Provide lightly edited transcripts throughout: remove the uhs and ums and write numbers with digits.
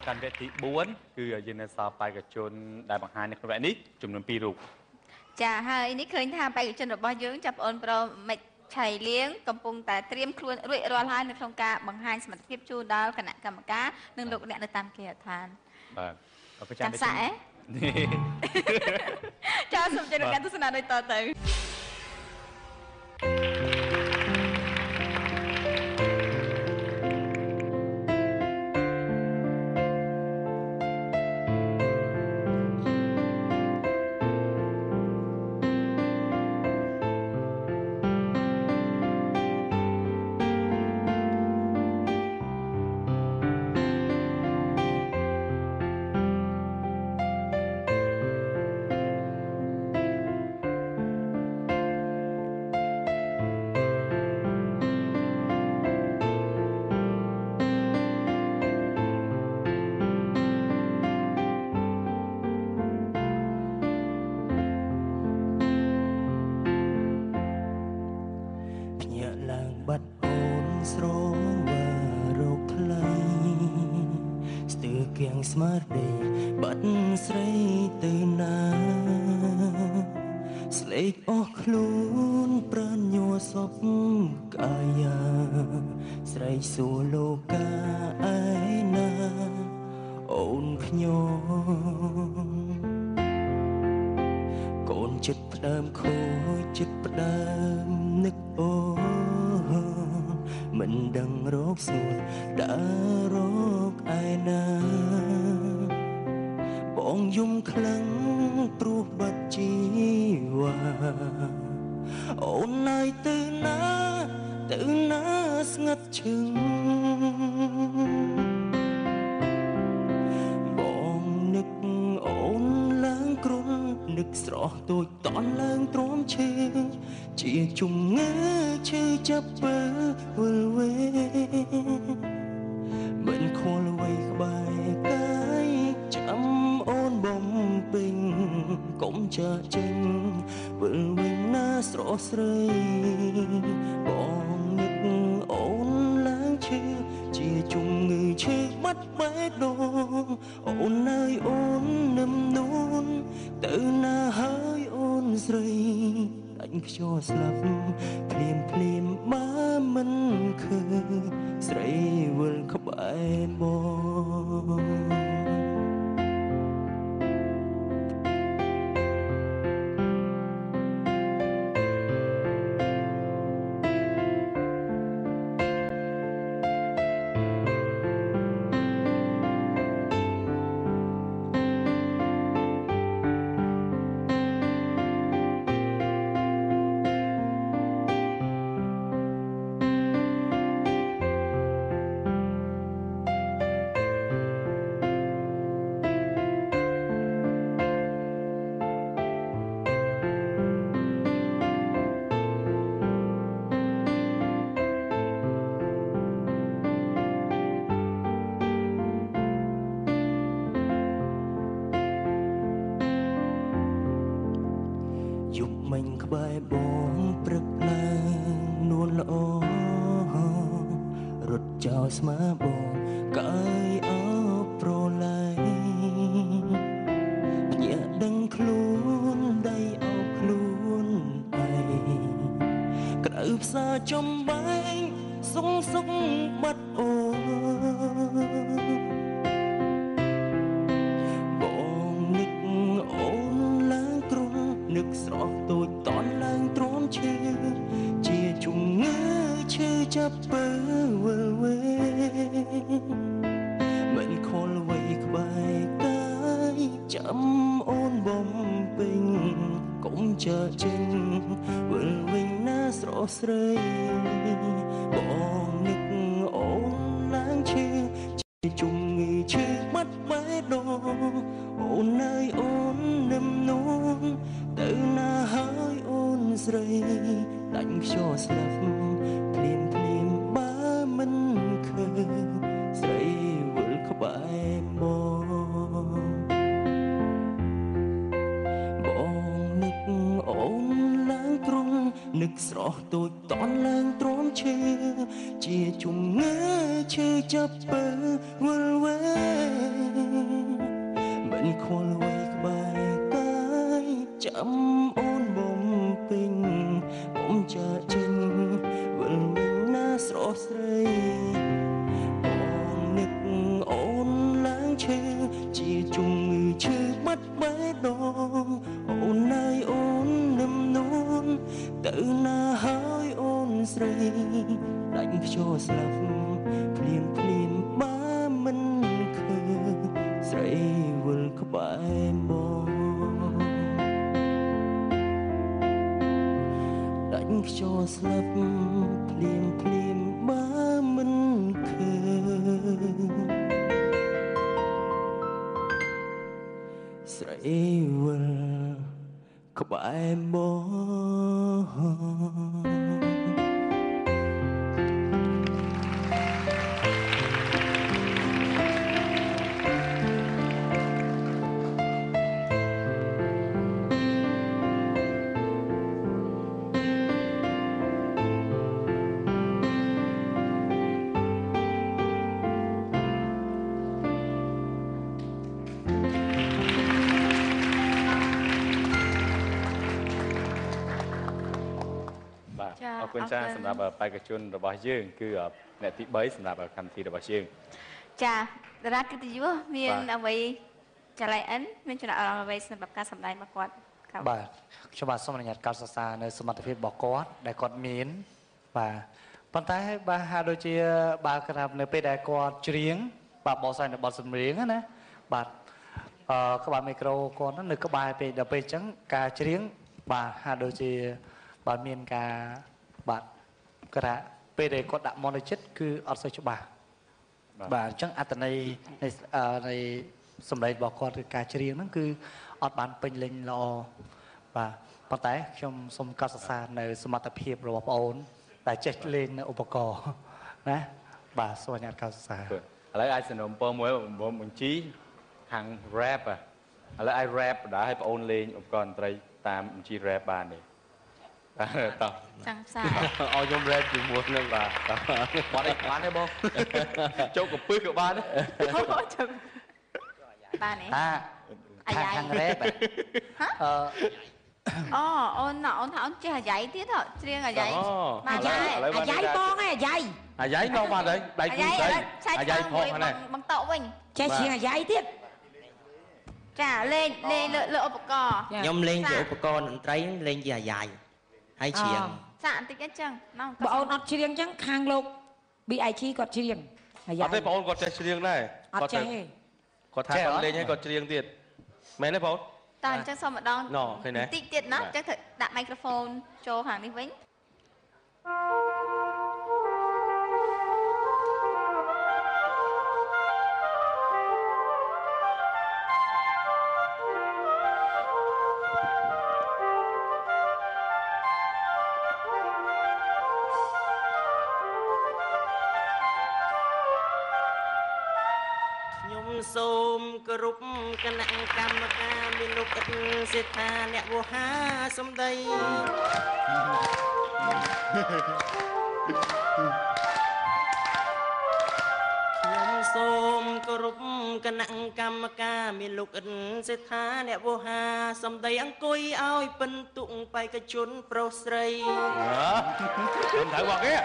កាន់វគ្គទី4គឺយើងនៅសល់បេក្ខជនដែលបង្ហាញនៅក្នុងវគ្គនេះចំនួន2រូបចាហើយនេះឃើញថាបេក្ខជនរបស់យើងចាប់ប្អូនប្រុសមិចឆៃលៀងកំពុងតែត្រៀមខ្លួនរួចរាល់ហើយនៅក្នុងការបង្ហាញសមត្ថភាពជូនដល់គណៈកម្មការនិងលោកអ្នកនៅតាមគេហដ្ឋានបាទអរគុណចា៎ចាសូមជម្រាបការទស្សនាដូចតទៅស្មារតីបាត់ស្រីទៅណាស្លេកអស់ខ្លួនប្រាញញ័រសពកាយាស្រែកសួរលោកកាឯណាអូនខ្ញុំកូនចិត្តផ្ដើមខូចចិត្តផ្ដើមនឹកអូមិនដឹងរកសួរដើររកឯណាបងយំខ្លាំងព្រោះបាត់ជីវ៉ាអូនណៃទៅណាស្ងាត់ឈឹងបងនឹកអូនឡើងគ្រុននឹកស្រស់ទូចតន់ឡើងទ្រាំឈឺជាជំងឺឈឺចាប់បើវិលវេមិនខលអ្វីក្បែរកាយចាំអូនបំពេញកុំចាចេញវិលវិញណាស្រស់ស្រីបងនឹកអូនឡើងឈឺជាជំងឺឈឺបាត់បេះដូងអូននៅអូននឹមនួនទៅណាហើយអូនស្រីដាច់ខ្យល់ស្លាប់ភ្លាមបើមិនឃើញស្រីវិលក្បែរបងក្បែរបងព្រឹកឡើងនួនល្អរត់ចោលស្មាបងកាយអោប្រឡែងភ្ញាក់ដឹងខ្លួនដៃអោខ្លួនឯងក្រៅផ្សារចំបែងសុងបាត់អូបងនឹកអូនឡើងគ្រុននឹកស្រស់ទូចតន់ឡើងទ្រាំឈឺជាជំងឺឈឺចាប់បើវិលវេមិនខលអ្វីក្បែរកាយចាំអូនបំពេញកុំចាចេញវិលវិញណាស្រស់ស្រីបងនឹកអូនឡើងឈឺជាជំងឺឈឺបាត់បេះដូងអូននៅអូននឹមនួនទៅណាហើយអូនស្រីដាច់ខ្យល់ស្លាប់ភ្លាមបើមិនឃើញស្រីវិលក្បែរបងនឹកអូនឡើងគ្រុននឹកស្រស់ទូចតន់ឡើងទ្រាំឈឺជាជំងឺឈឺចាប់បើវិលវេ មិនខ្វល់អ្វីក្បែរកាយចាំអូនបំពេញបំចាចេញវិលវិញណាស្រស់ស្រីបងនឹកអូនឡើងឈឺជាជំងឺឈឺបាត់បេះដូងអូនណៃអូននឹមនួនទៅណាហើយអូនស្រីដាច់ខ្យល់ស្លាប់ភ្លៀងភ្លៀងបើមិនឃើញស្រីវិលក្បែរមកដាច់ខ្យល់ស្លាប់ភ្លៀងភ្លៀងបើមិនឃើញស្រីវិលក្បែរមកអរគុណចាស់សម្រាប់បេក្ខជនរបស់យើងគឺអ្នកទី3សម្រាប់កម្មវិធីរបស់យើងចាតារាកិត្តិយសមានអ្វីចាឡៃអិនមានចំណាប់អារម្មណ៍អ្វីសម្រាប់ការសម្ដែងរបស់គាត់បាទខ្ញុំបាទសូមអនុញ្ញាតកោតសរសើរនៅសមត្ថភាពរបស់គាត់ដែលគាត់មានបាទប៉ុន្តែបាទហាក់ដូចជាបើក្រាបនៅពេលដែលគាត់ច្រៀងបាទបោះសាយនៅបទសម្រៀងណាបាទក្បាលមីក្រូគាត់នៅក្បែរពេលដល់ពេលអញ្ចឹងការច្រៀងបាទហាក់ដូចជាបាទមានការបាទក្រាពេលដែលគាត់ដាក់មន្តចិត្តគឺអត់សូវច្បាស់បាទអញ្ចឹងអត្ថន័យនៃសម្លេងរបស់គាត់គឺការច្រៀងហ្នឹងគឺអត់បានពេញលេញល្អបាទប៉ុន្តែខ្ញុំសូមកោតសរសើរនៅសមត្ថភាពរបស់បងអូនដែលចេះលេងនៅឧបករណ៍ណាបាទសូមអនុញ្ញាតកោតសរសើរឥឡូវអាចសំណុំពរមួយបងបញ្ជីខាង rap ឥឡូវអាច rap ដែរឲ្យបងអូនលេងឧបករណ៍តន្ត្រីតាមបញ្ជី rap បានទេតោះចាំផ្សាយឲ្យខ្ញុំ rap ជាមួយនឹងបាទបាត់អីបានទេបងជោគកពឹសក៏បានដែរជោគបានទេខាង rap អូនថាអូនចេះអាយ៉ៃទៀតច្រៀងអាយ៉ៃអាយ៉ៃបងឯងអាយ៉ៃមកបាត់ហើយដៃគូស្រីអាយ៉ៃផងហ្នឹងបង្តក់វិញចេះច្រៀងអាយ៉ៃទៀតចាលេងលើឧបករណ៍ខ្ញុំលេងជាឧបករណ៍តន្ត្រីលេងជាអាយ៉ៃហើយច្រៀងចាបន្តិចអញ្ចឹងបងអូនអត់ច្រៀងអញ្ចឹងខាងលោក BIG គាត់ច្រៀងអាយ៉ៃអត់ទេបងអូនគាត់ចេះច្រៀងដែរអត់ចេះទេគាត់ថាគាត់លេងហើយគាត់ច្រៀងទៀតមែនទេបងអូនតើអញ្ចឹងសូមម្ដងបន្តិចទៀតណាអញ្ចឹងត្រូវដាក់មីក្រូហ្វូនចូលខាងនេះវិញសូមគោរពគណៈកម្មការមានលោកឥតសេដ្ឋាអ្នកវោហាសម្ដីខ្ញុំសូមគោរពគណៈកម្មការមានលោកឥតសេដ្ឋាអ្នកវោហាសម្ដីអង្គុយឲ្យពិនទុកបេក្ខជនប្រុសស្រីខ្ញុំត្រូវបងគេ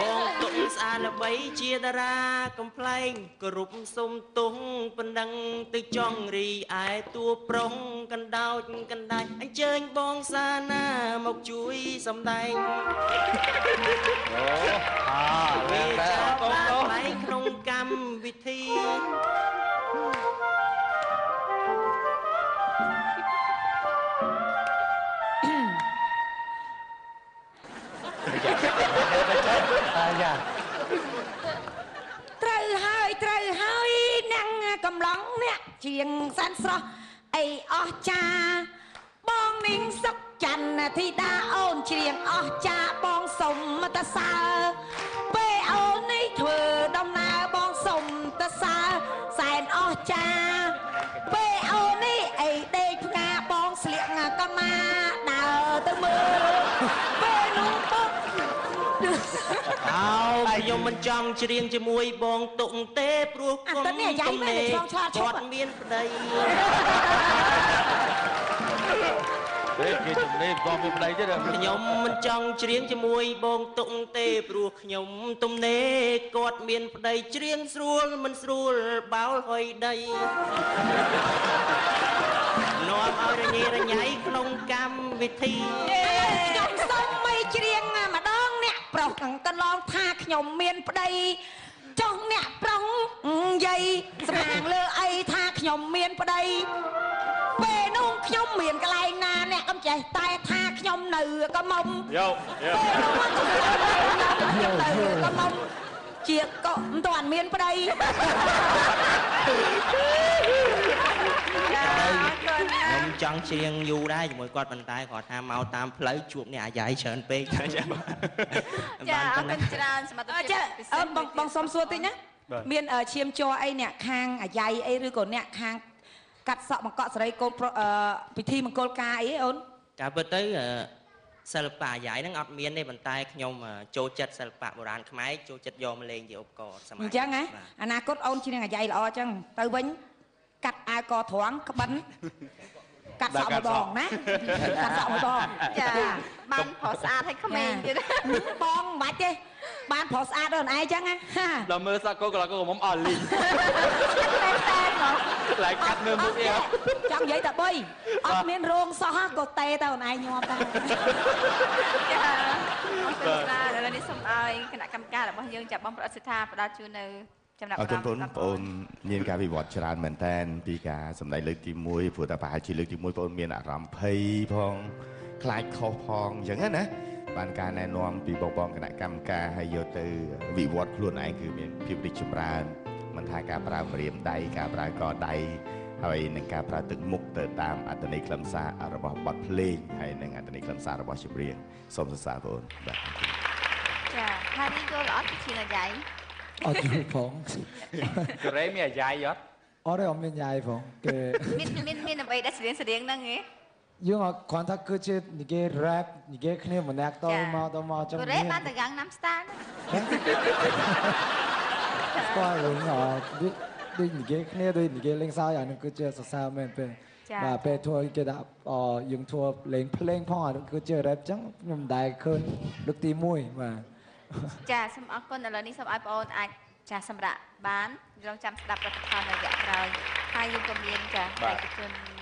បងទុកស្អាតល្បីជាតារាកំ ប្លែងគោរពសុំទុំប៉ុណ្ណឹងទៅចង់រីឯតួប្រុងកណ្ដោចកណ្ដាច់អញ្ជើញបងសាណាមកជួយសម្ដែងវាចាំបងថ្លៃក្នុងកម្មវិធីត្រូវហើយអ្នកកំឡុងអ្នកជាងសានស្រស់អីអស់ចាបងមីងសុកច័ន្ទធីតាអូនច្រៀងអស់ចាបងសុំតសើពេលអូននេះធ្វើដំណើរបងសុំតសើសែនអស់ចាពេលអូននេះអីដេកផ្កាបងស្លៀកកម្មាដើរទៅមើលពេលនោះបងអោខ្ញុំ ខ្ញុំមិនចង់ច្រៀងជាមួយបងតុងទេព្រោះគុំទំនេរគាត់មានប្តី ទេគេទំនេរបងមានប្តីទៀត ខ្ញុំមិនចង់ច្រៀងជាមួយបងតុងទេព្រោះខ្ញុំទំនេរគាត់មានប្តីច្រៀងស្រួលមិនស្រួលបោលហុយដីនាំឲ្យរញ៉េរញ៉ៃក្នុងកម្មវិធី ខ្ញុំសុំមិនច្រៀងម្ដងអ្នកប្រុសកន្លងថាខ្ញុំមានប្តីចុះអ្នកប្រុសយាយស្មាងលើអីថាខ្ញុំមានប្តីពេលនោះខ្ញុំមានកន្លែងណាអ្នកកំចេះតែថាខ្ញុំនៅកំមុំ យោយោ ខ្ញុំនៅកំមុំជាក៏មិនទាន់មានប្តី ខ្ញុំចង់ច្រៀងយូរដែរជាមួយគាត់ប៉ុន្តែគាត់ថាមកតាមផ្លូវជួបអ្នកអាយ៉ៃច្រើនពេក ចាអរគុណច្រើនសមត្ថភាព ចាបងសុំសួរតិចណាមានឈាមជ័រអីអ្នកខាងអាយ៉ៃអីឬក៏អ្នកខាងកាត់សក់បង្កក់សេរីកូនពិធីមង្គលការអីអូន ការពិតទៅសិល្បៈអាយ៉ៃហ្នឹងអត់មានទេប៉ុន្តែខ្ញុំចូលចិត្តសិល្បៈបុរាណខ្មែរចូលចិត្តយកមកលេងជាឧបករណ៍សម័យអញ្ចឹងហ៎ អនាគតអូនច្រៀងអាយ៉ៃល្អអញ្ចឹងទៅវិញកាត់អាវកត្រង់ក្បិនកាត់សក់មួយដងណាកាត់សក់មួយដង ចាបានប្រុសស្អាតឲ្យក្មេងទៀត បងមិនបាច់ទេបានប្រុសស្អាតដល់ឯងអញ្ចឹងណា ដល់មើលសក់កូនកន្លងកុំអស់លីង តែមក lại cắt nương bụng em ចង់និយាយតែ3អត់មានរោងសោះក៏តេទៅអូនឯងញាប់តា ចាអរគុណច្រើនឥឡូវនេះសូមឲ្យគណៈកម្មការរបស់យើងចាប់បងប្រអសិដ្ឋាផ្ដល់ជូននៅចំណាប់ អរគុណបងប្អូនមានការវិវត្តច្រើនមែនតើពីការសម្ដែងលើកទី1ព្រោះតែប្រហែលជាលើកទី1បងប្អូនមានអារម្មណ៍ភ័យផងខ្លាចខុសផងអញ្ចឹងណាបានការណែនាំពីបងគណៈកម្មការឲ្យយកទៅវិវត្តខ្លួនឯងគឺមានភាពរីកចម្រើនមិនថាការប្រើម្រាមដៃការប្រើកដៃហើយនឹងការប្រើទឹកមុខទៅតាមអត្ថន័យខ្លឹមសាររបស់បទភ្លេងហើយនឹងអត្ថន័យខ្លឹមសាររបស់ចម្រៀងសូមសរសើរបងបាទ ចាហើយនេះយល់អត់ពីជាអាយ៉ៃ អត់យល់ផង ក្រែមានអាយ៉ៃអត់ អត់ទេអត់មានយាយផងគេ មានអ្វីដែលស្រៀងហ្នឹងហ៎ យើងអត់គ្រាន់តែគឺជានិយាយ rap និយាយគ្នាម្នាក់តមកចឹង រ៉េបានតែយ៉ាងណាំ style គាត់រឿងដូចនិយាយគ្នាដូចនិយាយលេងសើចអានឹងគឺជាសរសើរមែនទេបាទពេលធ្វើគេដាក់យើងធ្វើលេងភ្លេងផងអានឹងគឺជា rap ចឹងខ្ញុំមិនដែលឃើញលើកទី1បាទ ចាសូមអរគុណឥឡូវនេះសូមឲ្យបងអូនអាចចាសម្រាប់បានរងចាំស្ដាប់រដ្ឋផលនៅរយៈក្រោយហើយយើងក៏មានចាបេក្ខជន